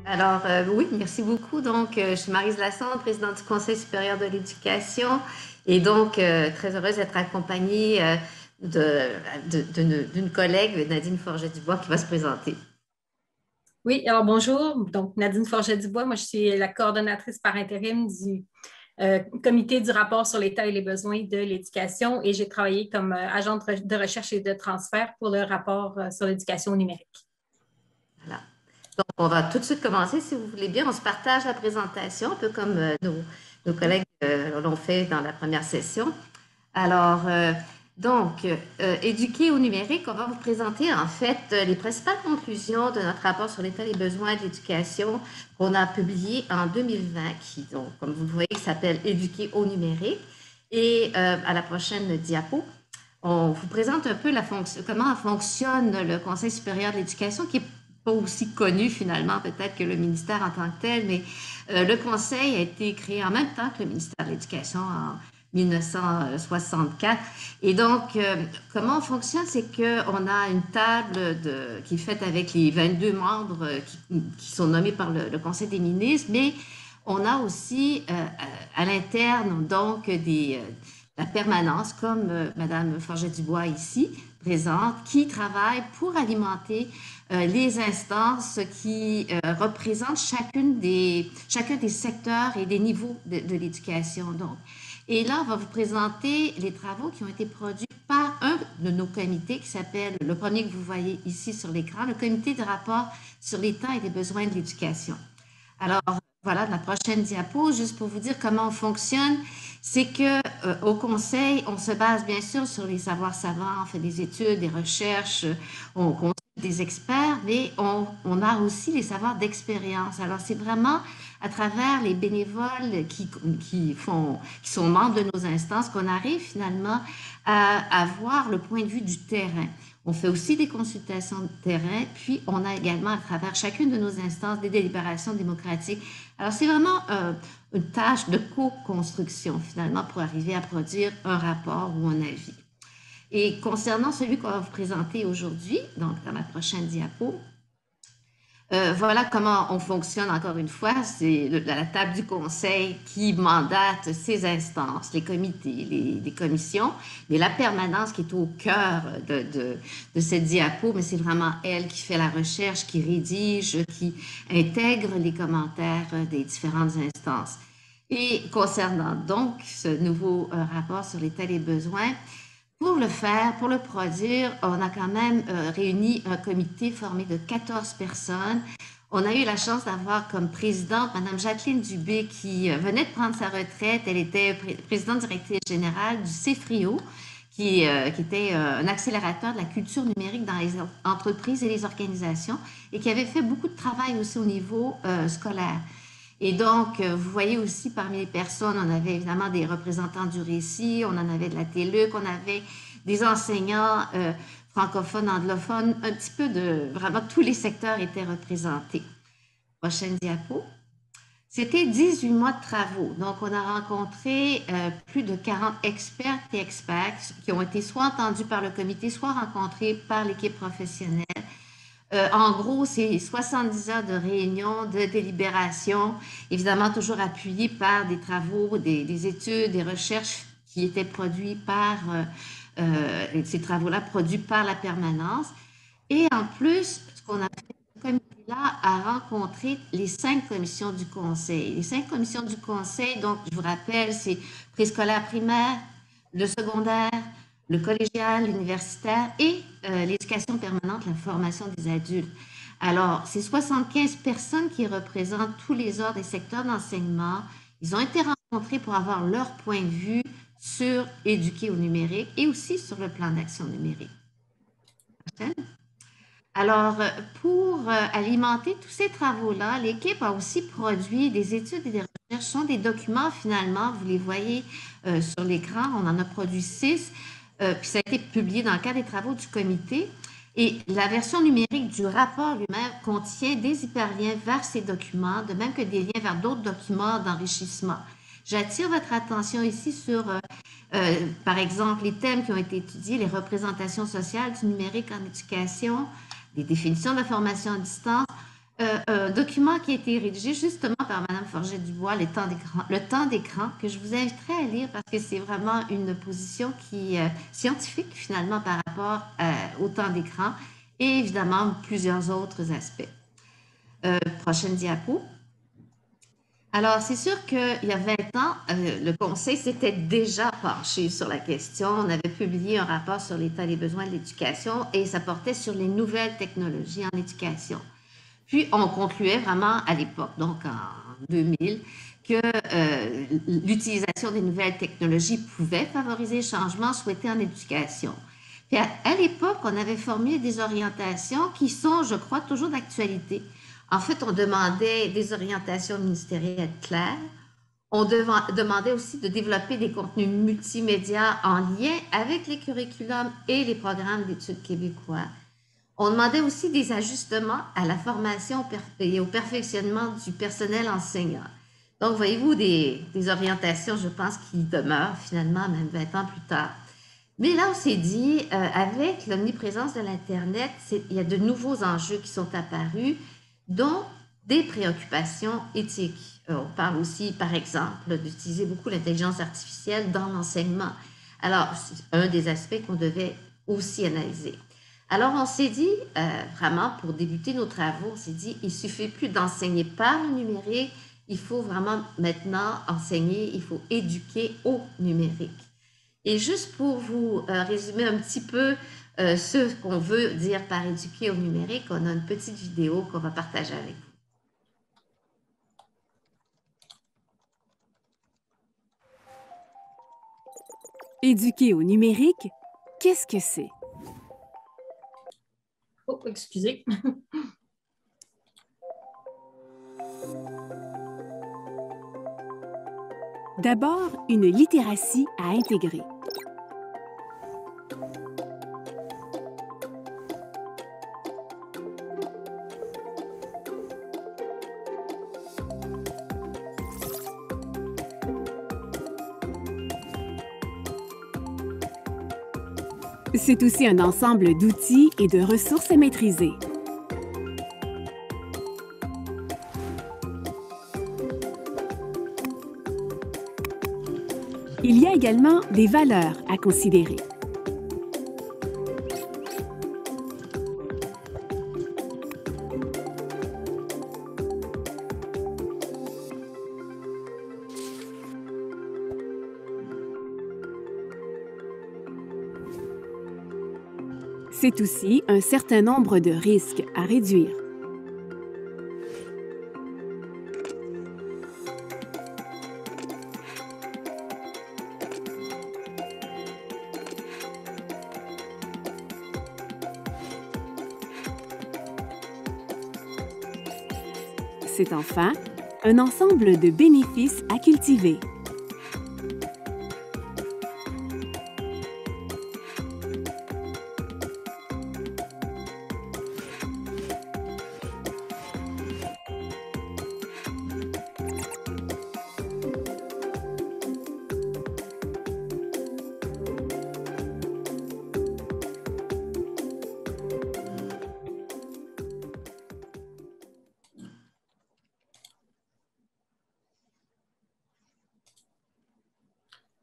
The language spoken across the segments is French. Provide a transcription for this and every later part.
Oui, merci beaucoup. Je suis Maryse Lassonde, présidente du Conseil supérieur de l'éducation, et très heureuse d'être accompagnée d'une collègue, Nadine Forget-Dubois, qui va se présenter. Oui, alors bonjour. Donc, Nadine Forget-Dubois, moi, je suis la coordonnatrice par intérim du comité du rapport sur l'état et les besoins de l'éducation et j'ai travaillé comme agente de recherche et de transfert pour le rapport sur l'éducation numérique. Voilà. Donc, on va tout de suite commencer, si vous voulez bien. On se partage la présentation, un peu comme nos collègues l'ont fait dans la première session. Alors, euh, Éduquer au numérique, on va vous présenter en fait les principales conclusions de notre rapport sur l'état des besoins de l'éducation qu'on a publié en 2020, qui, donc, comme vous le voyez, s'appelle Éduquer au numérique. À la prochaine diapo, on vous présente un peu comment fonctionne le Conseil supérieur de l'éducation, qui est pas aussi connu finalement peut-être que le ministère en tant que tel, mais le Conseil a été créé en même temps que le ministère de l'Éducation en 1964. Comment on fonctionne, c'est qu'on a une table qui est faite avec les 22 membres qui sont nommés par le Conseil des ministres, mais on a aussi à l'interne la permanence, comme Madame Forget-Dubois ici présente, qui travaille pour alimenter les instances qui représentent chacun des secteurs et des niveaux de l'éducation. Et là, on va vous présenter les travaux qui ont été produits par un de nos comités qui s'appelle, le premier que vous voyez ici sur l'écran, le comité de rapport sur l'état et les besoins de l'éducation. Alors, voilà, la prochaine diapo, juste pour vous dire comment on fonctionne, c'est que au Conseil, on se base bien sûr sur les savoirs savants, on fait des études, des recherches, on consulte des experts, mais on a aussi les savoirs d'expérience. Alors, c'est vraiment à travers les bénévoles qui sont membres de nos instances qu'on arrive finalement à avoir le point de vue du terrain. On fait aussi des consultations de terrain, puis on a également à travers chacune de nos instances des délibérations démocratiques. Alors, c'est vraiment une tâche de co-construction finalement pour arriver à produire un rapport ou un avis. Et concernant celui qu'on va vous présenter aujourd'hui, donc dans la prochaine diapo, voilà comment on fonctionne encore une fois. C'est la table du conseil qui mandate ces instances, les comités, les commissions, mais la permanence qui est au cœur de cette diapo, mais c'est vraiment elle qui fait la recherche, qui rédige, qui intègre les commentaires des différentes instances. Et concernant donc ce nouveau rapport sur l'état des besoins, pour le faire, pour le produire, on a quand même réuni un comité formé de 14 personnes. On a eu la chance d'avoir comme présidente Mme Jacqueline Dubé qui venait de prendre sa retraite. Elle était présidente directrice générale du CEFRIO, qui était un accélérateur de la culture numérique dans les entreprises et les organisations et qui avait fait beaucoup de travail aussi au niveau scolaire. Vous voyez aussi parmi les personnes, on avait évidemment des représentants du récit, on en avait de la TELUC, on avait des enseignants francophones, anglophones, un petit peu vraiment tous les secteurs étaient représentés. Prochaine diapo. C'était 18 mois de travaux. Donc, on a rencontré plus de 40 expertes et experts qui ont été soit entendus par le comité, soit rencontrés par l'équipe professionnelle. En gros, c'est 70 heures de réunion, de délibération, évidemment toujours appuyées par des travaux, des études, des recherches qui étaient produits par ces travaux-là produits par la permanence. Et en plus, ce qu'on a fait, ce comité-là a rencontré les 5 commissions du Conseil. Les 5 commissions du Conseil, donc je vous rappelle, c'est préscolaire primaire, le secondaire, le collégial, l'universitaire et l'éducation permanente, la formation des adultes. Alors, c'est 75 personnes qui représentent tous les ordres et secteurs d'enseignement. Ils ont été rencontrés pour avoir leur point de vue sur éduquer au numérique et aussi sur le plan d'action numérique. Alors, pour alimenter tous ces travaux-là, l'équipe a aussi produit des études et des recherches. Ce sont des documents, finalement, vous les voyez sur l'écran, on en a produit 6, puis ça a été publié dans le cadre des travaux du comité. Et la version numérique du rapport lui-même contient des hyperliens vers ces documents, de même que des liens vers d'autres documents d'enrichissement. J'attire votre attention ici sur, par exemple, les thèmes qui ont été étudiés, les représentations sociales du numérique en éducation, les définitions de la formation à distance, Un document qui a été rédigé justement par Madame Forget-Dubois, le temps d'écran, que je vous inviterai à lire parce que c'est vraiment une position qui scientifique finalement par rapport au temps d'écran et évidemment plusieurs autres aspects. Prochaine diapo. Alors, c'est sûr qu'il y a 20 ans, le Conseil s'était déjà penché sur la question. On avait publié un rapport sur l'état des besoins de l'éducation et ça portait sur les nouvelles technologies en éducation. Puis, on concluait vraiment à l'époque, donc en 2000, que l'utilisation des nouvelles technologies pouvait favoriser les changements souhaités en éducation. Puis, à l'époque, on avait formulé des orientations qui sont, je crois, toujours d'actualité. En fait, on demandait des orientations ministérielles claires. On demandait aussi de développer des contenus multimédia en lien avec les curriculums et les programmes d'études québécois. On demandait aussi des ajustements à la formation et au perfectionnement du personnel enseignant. Donc, voyez-vous, des orientations, je pense, qui demeurent finalement même 20 ans plus tard. Mais là, on s'est dit, avec l'omniprésence de l'Internet, il y a de nouveaux enjeux qui sont apparus, dont des préoccupations éthiques. On parle aussi, par exemple, d'utiliser beaucoup l'intelligence artificielle dans l'enseignement. Alors, c'est un des aspects qu'on devait aussi analyser. Alors, on s'est dit, vraiment, pour débuter nos travaux, on s'est dit, il ne suffit plus d'enseigner par le numérique, il faut vraiment maintenant enseigner, il faut éduquer au numérique. Et juste pour vous résumer un petit peu ce qu'on veut dire par éduquer au numérique, on a une petite vidéo qu'on va partager avec vous. Éduquer au numérique, qu'est-ce que c'est? Oh, excusez. D'abord, une littératie à intégrer. C'est aussi un ensemble d'outils et de ressources à maîtriser. Il y a également des valeurs à considérer. C'est aussi un certain nombre de risques à réduire. C'est enfin un ensemble de bénéfices à cultiver.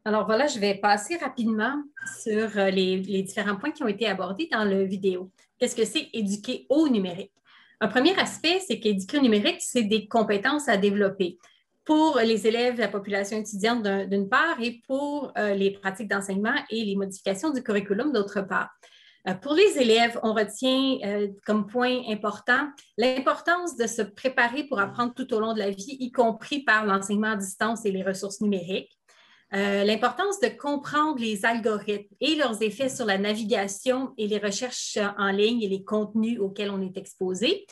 Alors voilà, je vais passer rapidement sur les différents points qui ont été abordés dans la vidéo. Qu'est-ce que c'est éduquer au numérique? Un premier aspect, c'est qu'éduquer au numérique, c'est des compétences à développer pour les élèves de la population étudiante d'une part et pour les pratiques d'enseignement et les modifications du curriculum d'autre part. Pour les élèves, on retient comme point important l'importance de se préparer pour apprendre tout au long de la vie, y compris par l'enseignement à distance et les ressources numériques. L'importance de comprendre les algorithmes et leurs effets sur la navigation et les recherches en ligne et les contenus auxquels on est exposé.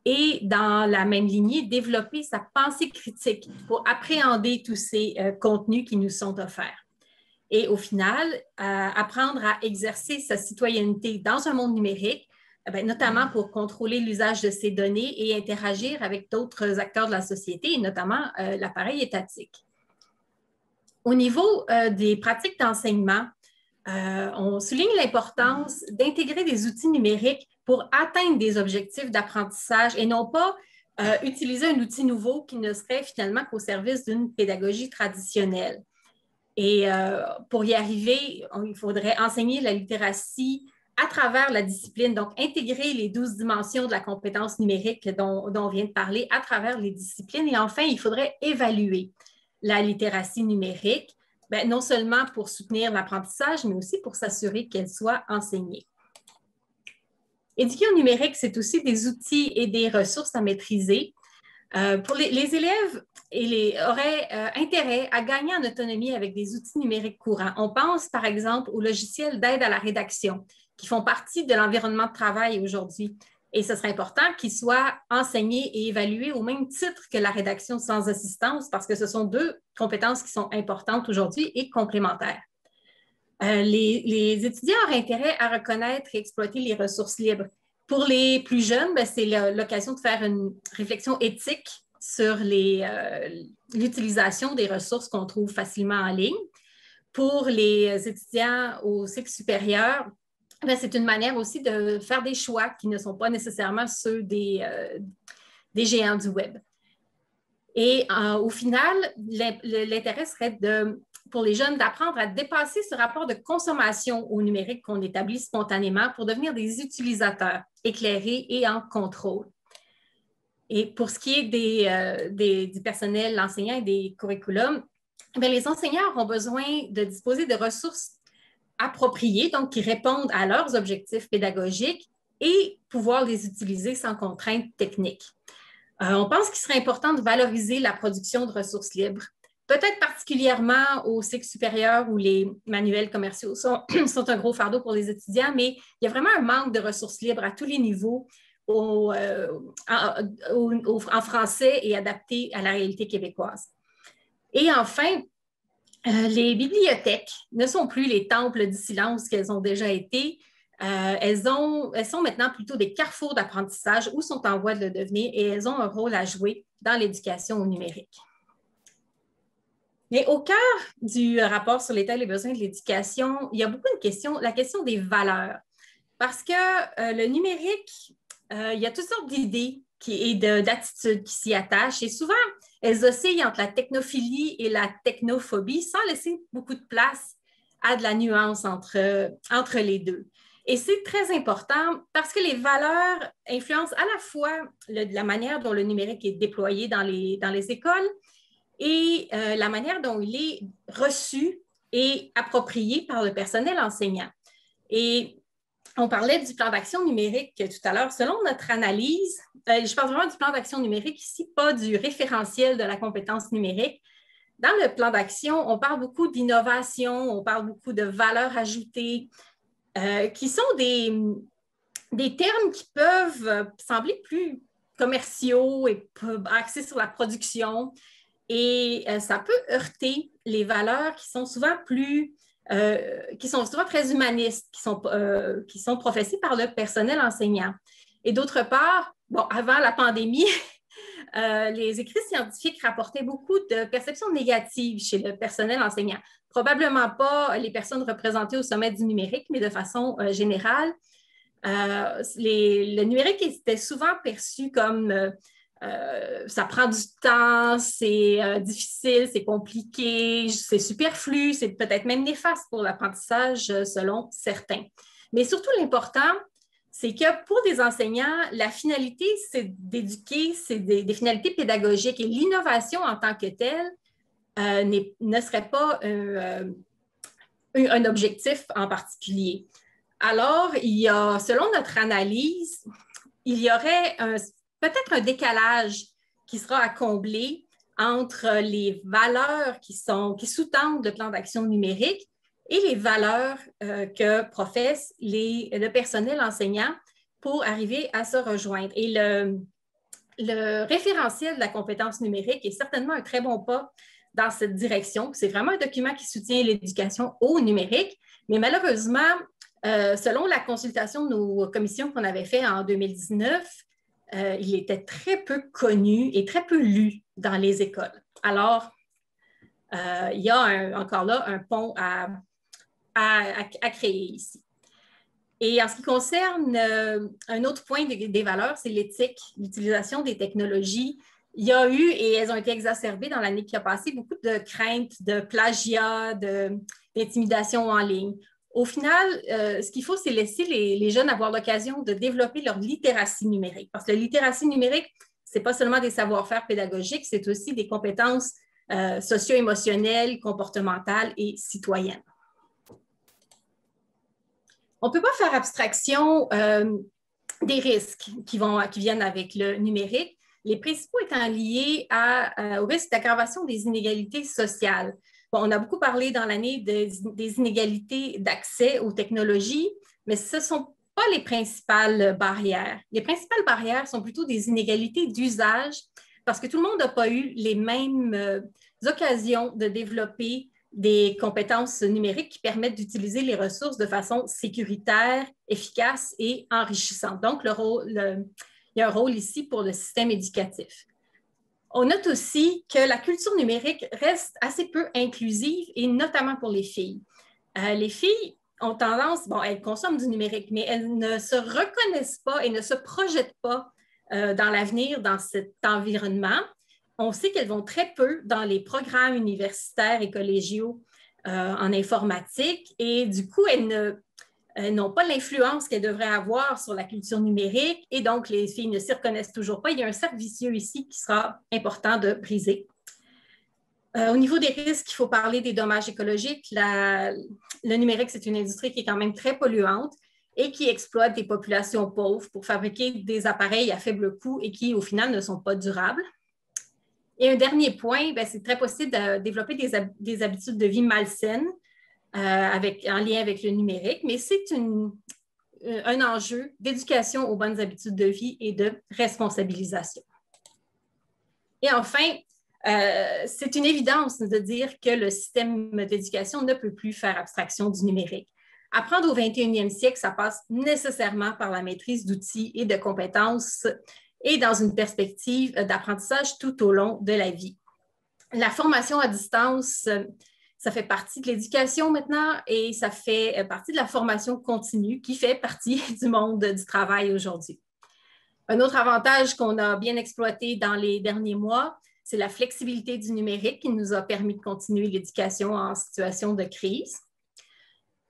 Et dans la même lignée, développer sa pensée critique pour appréhender tous ces contenus qui nous sont offerts. Et au final, apprendre à exercer sa citoyenneté dans un monde numérique, notamment pour contrôler l'usage de ces données et interagir avec d'autres acteurs de la société, et notamment l'appareil étatique. Au niveau des pratiques d'enseignement, on souligne l'importance d'intégrer des outils numériques pour atteindre des objectifs d'apprentissage et non pas utiliser un outil nouveau qui ne serait finalement qu'au service d'une pédagogie traditionnelle. Et pour y arriver, il faudrait enseigner la littératie à travers la discipline, donc intégrer les 12 dimensions de la compétence numérique dont on vient de parler à travers les disciplines. Et enfin, il faudrait évaluer la littératie numérique, non seulement pour soutenir l'apprentissage, mais aussi pour s'assurer qu'elle soit enseignée. Éduquer au numérique, c'est aussi des outils et des ressources à maîtriser. Pour les élèves auraient intérêt à gagner en autonomie avec des outils numériques courants. On pense par exemple aux logiciels d'aide à la rédaction qui font partie de l'environnement de travail aujourd'hui. Et ce serait important qu'ils soient enseignés et évalués au même titre que la rédaction sans assistance parce que ce sont deux compétences qui sont importantes aujourd'hui et complémentaires. Les étudiants auraient intérêt à reconnaître et exploiter les ressources libres. Pour les plus jeunes, c'est l'occasion de faire une réflexion éthique sur l'utilisation des ressources qu'on trouve facilement en ligne. Pour les étudiants au cycle supérieur, c'est une manière aussi de faire des choix qui ne sont pas nécessairement ceux des géants du web. Et au final, l'intérêt serait pour les jeunes d'apprendre à dépasser ce rapport de consommation au numérique qu'on établit spontanément pour devenir des utilisateurs éclairés et en contrôle. Et pour ce qui est du personnel enseignant et des curriculums, les enseignants auront besoin de disposer de ressources appropriées, donc qui répondent à leurs objectifs pédagogiques et pouvoir les utiliser sans contraintes techniques. On pense qu'il serait important de valoriser la production de ressources libres, peut-être particulièrement au cycle supérieur où les manuels commerciaux sont un gros fardeau pour les étudiants, mais il y a vraiment un manque de ressources libres à tous les niveaux en français et adapté à la réalité québécoise. Et enfin, les bibliothèques ne sont plus les temples du silence qu'elles ont déjà été. Elles sont maintenant plutôt des carrefours d'apprentissage ou sont en voie de le devenir et elles ont un rôle à jouer dans l'éducation au numérique. Mais au cœur du rapport sur l'état et les besoins de l'éducation, il y a beaucoup de questions, la question des valeurs. Parce que le numérique, il y a toutes sortes d'idées et d'attitudes qui s'y attachent et souvent, elles oscillent entre la technophilie et la technophobie sans laisser beaucoup de place à de la nuance entre les deux. Et c'est très important parce que les valeurs influencent à la fois la manière dont le numérique est déployé dans les écoles et la manière dont il est reçu et approprié par le personnel enseignant. Et on parlait du plan d'action numérique tout à l'heure. Selon notre analyse, je parle vraiment du plan d'action numérique ici, pas du référentiel de la compétence numérique. Dans le plan d'action, on parle beaucoup d'innovation, on parle beaucoup de valeurs ajoutées, qui sont des termes qui peuvent sembler plus commerciaux et axés sur la production. Et ça peut heurter les valeurs qui sont souvent très humanistes, qui sont professées par le personnel enseignant. Et d'autre part, avant la pandémie, les écrits scientifiques rapportaient beaucoup de perceptions négatives chez le personnel enseignant. Probablement pas les personnes représentées au sommet du numérique, mais de façon générale. Le numérique était souvent perçu comme ça prend du temps, c'est difficile, c'est compliqué, c'est superflu, c'est peut-être même néfaste pour l'apprentissage selon certains. Mais surtout, l'important, c'est que pour des enseignants, la finalité, c'est d'éduquer, c'est des finalités pédagogiques et l'innovation en tant que telle ne serait pas un objectif en particulier. Alors, selon notre analyse, il y aurait peut-être un décalage qui sera à combler entre les valeurs qui sous-tendent le plan d'action numérique et les valeurs que professe le personnel enseignant pour arriver à se rejoindre. Et le référentiel de la compétence numérique est certainement un très bon pas dans cette direction. C'est vraiment un document qui soutient l'éducation au numérique, mais malheureusement, selon la consultation de nos commissions qu'on avait fait en 2019, il était très peu connu et très peu lu dans les écoles. Alors, il y a encore là un pont à créer ici. Et en ce qui concerne un autre point des valeurs, c'est l'éthique, l'utilisation des technologies. Il y a eu, et elles ont été exacerbées dans l'année qui a passé, beaucoup de craintes de plagiat, d'intimidation en ligne. Au final, ce qu'il faut, c'est laisser les jeunes avoir l'occasion de développer leur littératie numérique. Parce que la littératie numérique, ce n'est pas seulement des savoir-faire pédagogiques, c'est aussi des compétences socio-émotionnelles, comportementales et citoyennes. On ne peut pas faire abstraction des risques qui viennent avec le numérique, les principaux étant liés au risque d'aggravation des inégalités sociales. Bon, on a beaucoup parlé dans l'année des inégalités d'accès aux technologies, mais ce ne sont pas les principales barrières. Les principales barrières sont plutôt des inégalités d'usage parce que tout le monde n'a pas eu les mêmes occasions de développer des compétences numériques qui permettent d'utiliser les ressources de façon sécuritaire, efficace et enrichissante. Donc, il y a un rôle ici pour le système éducatif. On note aussi que la culture numérique reste assez peu inclusive, et notamment pour les filles. Les filles ont tendance, bon, elles consomment du numérique, mais elles ne se reconnaissent pas et ne se projettent pas dans l'avenir, dans cet environnement. On sait qu'elles vont très peu dans les programmes universitaires et collégiaux en informatique, et du coup, elles n'ont pas l'influence qu'elles devraient avoir sur la culture numérique, et donc les filles ne s'y reconnaissent toujours pas. Il y a un cercle vicieux ici qui sera important de briser. Au niveau des risques, il faut parler des dommages écologiques. Le numérique, c'est une industrie qui est quand même très polluante et qui exploite des populations pauvres pour fabriquer des appareils à faible coût et qui, au final, ne sont pas durables. Et un dernier point, c'est très possible de développer des habitudes de vie malsaines en lien avec le numérique, mais c'est un enjeu d'éducation aux bonnes habitudes de vie et de responsabilisation. Et enfin, c'est une évidence de dire que le système d'éducation ne peut plus faire abstraction du numérique. Apprendre au 21e siècle, ça passe nécessairement par la maîtrise d'outils et de compétences et dans une perspective d'apprentissage tout au long de la vie. La formation à distance, ça fait partie de l'éducation maintenant et ça fait partie de la formation continue qui fait partie du monde du travail aujourd'hui. Un autre avantage qu'on a bien exploité dans les derniers mois, c'est la flexibilité du numérique qui nous a permis de continuer l'éducation en situation de crise.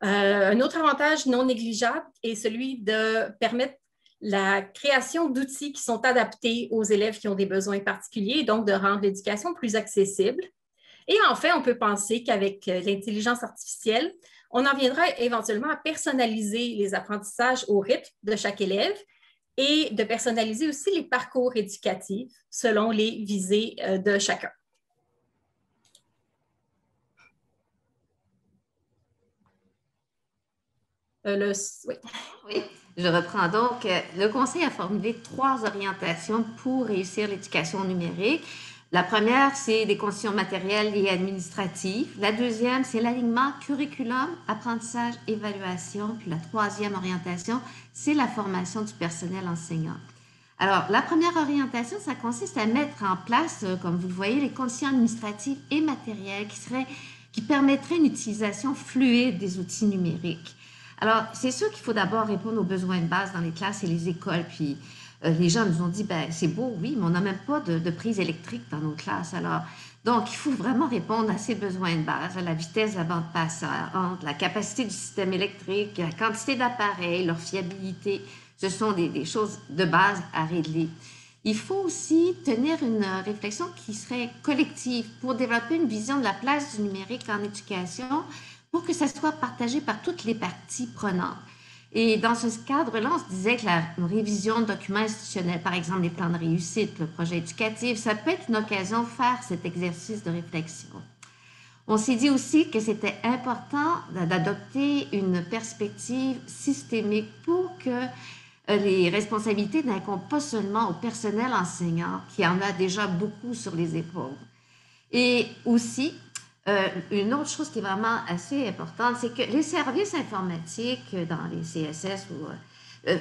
Un autre avantage non négligeable est celui de permettre la création d'outils qui sont adaptés aux élèves qui ont des besoins particuliers, et donc de rendre l'éducation plus accessible. Et enfin, on peut penser qu'avec l'intelligence artificielle, on en viendra éventuellement à personnaliser les apprentissages au rythme de chaque élève et de personnaliser aussi les parcours éducatifs selon les visées de chacun. Oui, je reprends donc. Le Conseil a formulé 3 orientations pour réussir l'éducation numérique. La première, c'est des conditions matérielles et administratives. La deuxième, c'est l'alignement curriculum, apprentissage, évaluation. Puis la troisième orientation, c'est la formation du personnel enseignant. Alors, la première orientation, ça consiste à mettre en place, comme vous le voyez, les conditions administratives et matérielles qui permettraient une utilisation fluide des outils numériques. Alors, c'est sûr qu'il faut d'abord répondre aux besoins de base dans les classes et les écoles. Puis, les gens nous ont dit, c'est beau, oui, mais on n'a même pas de prise électrique dans nos classes. Alors, donc, il faut vraiment répondre à ces besoins de base, à la vitesse de la bande passante, la capacité du système électrique, la quantité d'appareils, leur fiabilité. Ce sont des choses de base à régler. Il faut aussi tenir une réflexion qui serait collective pour développer une vision de la place du numérique en éducation, pour que ça soit partagé par toutes les parties prenantes. Et dans ce cadre-là, on se disait que la révision de documents institutionnels, par exemple les plans de réussite, le projet éducatif, ça peut être une occasion de faire cet exercice de réflexion. On s'est dit aussi que c'était important d'adopter une perspective systémique pour que les responsabilités n'incombent pas seulement au personnel enseignant, qui en a déjà beaucoup sur les épaules. Et aussi, une autre chose qui est vraiment assez importante, c'est que les services informatiques dans les CSS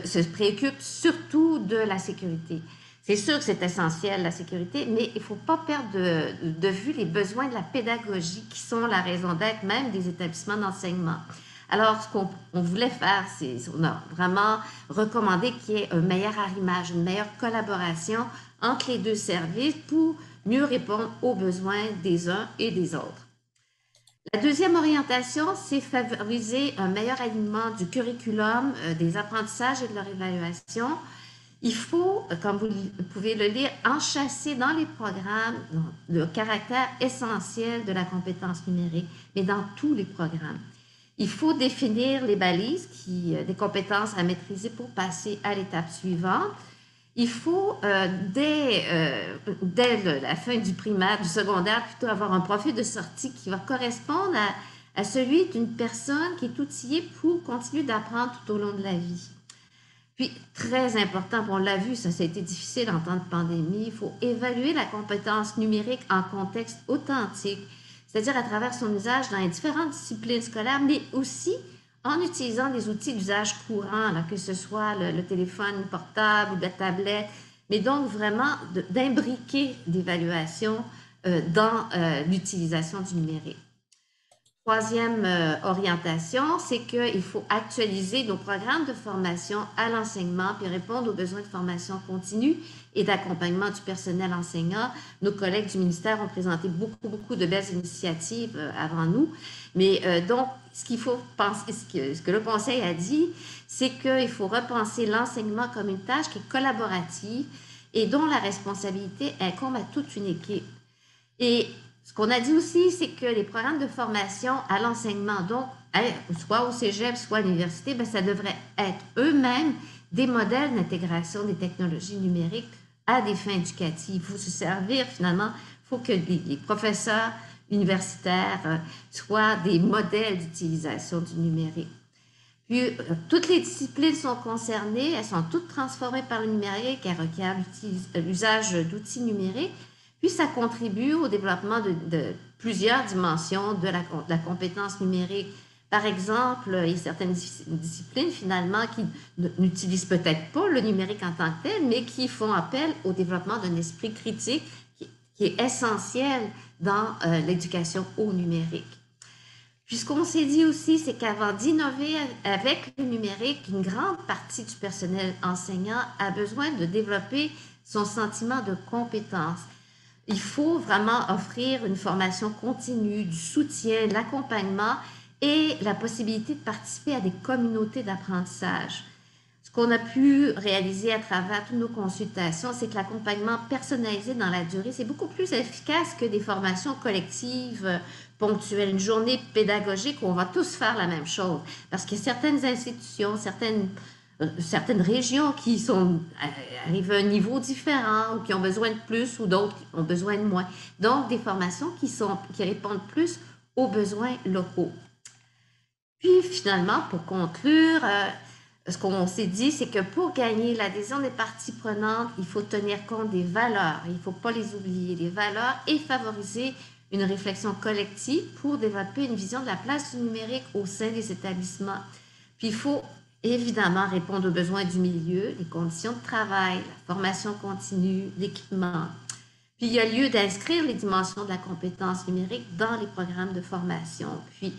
se préoccupent surtout de la sécurité. C'est sûr que c'est essentiel, la sécurité, mais il ne faut pas perdre de vue les besoins de la pédagogie qui sont la raison d'être même des établissements d'enseignement. Alors, ce qu'on voulait faire, c'est on a vraiment recommandé qu'il y ait un meilleur arrimage, une meilleure collaboration entre les deux services pour mieux répondre aux besoins des uns et des autres. La deuxième orientation, c'est favoriser un meilleur alignement du curriculum, des apprentissages et de leur évaluation. Il faut, comme vous pouvez le lire, enchâsser dans les programmes le caractère essentiel de la compétence numérique, mais dans tous les programmes. Il faut définir les balises des compétences à maîtriser pour passer à l'étape suivante. Il faut, dès la fin du primaire, du secondaire, plutôt avoir un profil de sortie qui va correspondre à celui d'une personne qui est outillée pour continuer d'apprendre tout au long de la vie. Puis, très important, on l'a vu, ça a été difficile en temps de pandémie, il faut évaluer la compétence numérique en contexte authentique, c'est-à-dire à travers son usage dans les différentes disciplines scolaires, mais aussi en utilisant des outils d'usage courant, là, que ce soit le téléphone portable ou la tablette, mais donc vraiment d'imbriquer l'évaluation dans l'utilisation du numérique. Troisième orientation, c'est qu'il faut actualiser nos programmes de formation à l'enseignement puis répondre aux besoins de formation continue et d'accompagnement du personnel enseignant. Nos collègues du ministère ont présenté beaucoup de belles initiatives avant nous. Mais donc, ce qu'il faut penser, ce que le Conseil a dit, c'est qu'il faut repenser l'enseignement comme une tâche qui est collaborative et dont la responsabilité incombe à toute une équipe. Et ce qu'on a dit aussi, c'est que les programmes de formation à l'enseignement, donc soit au cégep, soit à l'université, bien, ça devrait être eux-mêmes des modèles d'intégration des technologies numériques à des fins éducatives. Il faut se servir finalement, il faut que les professeurs universitaires soient des modèles d'utilisation du numérique. Puis, toutes les disciplines sont concernées, elles sont toutes transformées par le numérique, elles requièrent l'usage d'outils numériques. Puis, ça contribue au développement de plusieurs dimensions de la compétence numérique. Par exemple, il y a certaines disciplines, finalement, qui n'utilisent peut-être pas le numérique en tant que tel, mais qui font appel au développement d'un esprit critique qui est essentiel dans l'éducation au numérique. Puis, ce qu'on s'est dit aussi, c'est qu'avant d'innover avec le numérique, une grande partie du personnel enseignant a besoin de développer son sentiment de compétence. Il faut vraiment offrir une formation continue, du soutien, de l'accompagnement et la possibilité de participer à des communautés d'apprentissage. Ce qu'on a pu réaliser à travers toutes nos consultations, c'est que l'accompagnement personnalisé dans la durée, c'est beaucoup plus efficace que des formations collectives ponctuelles, une journée pédagogique où on va tous faire la même chose. Parce qu'il y a certaines institutions, certaines régions qui arrivent à un niveau différent ou qui ont besoin de plus ou d'autres qui ont besoin de moins. Donc, des formations qui répondent plus aux besoins locaux. Puis, finalement, pour conclure, ce qu'on s'est dit, c'est que pour gagner l'adhésion des parties prenantes, il faut tenir compte des valeurs. Il ne faut pas les oublier, les valeurs, et favoriser une réflexion collective pour développer une vision de la place du numérique au sein des établissements. Puis, il faut évidemment répondre aux besoins du milieu, les conditions de travail, la formation continue, l'équipement. Puis, il y a lieu d'inscrire les dimensions de la compétence numérique dans les programmes de formation. Puis,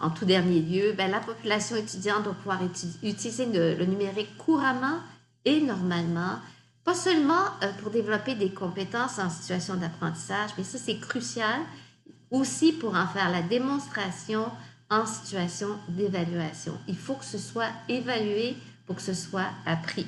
en tout dernier lieu, la population étudiante doit pouvoir utiliser le numérique couramment et normalement, pas seulement pour développer des compétences en situation d'apprentissage, mais ça, c'est crucial aussi pour en faire la démonstration en situation d'évaluation. Il faut que ce soit évalué pour que ce soit appris.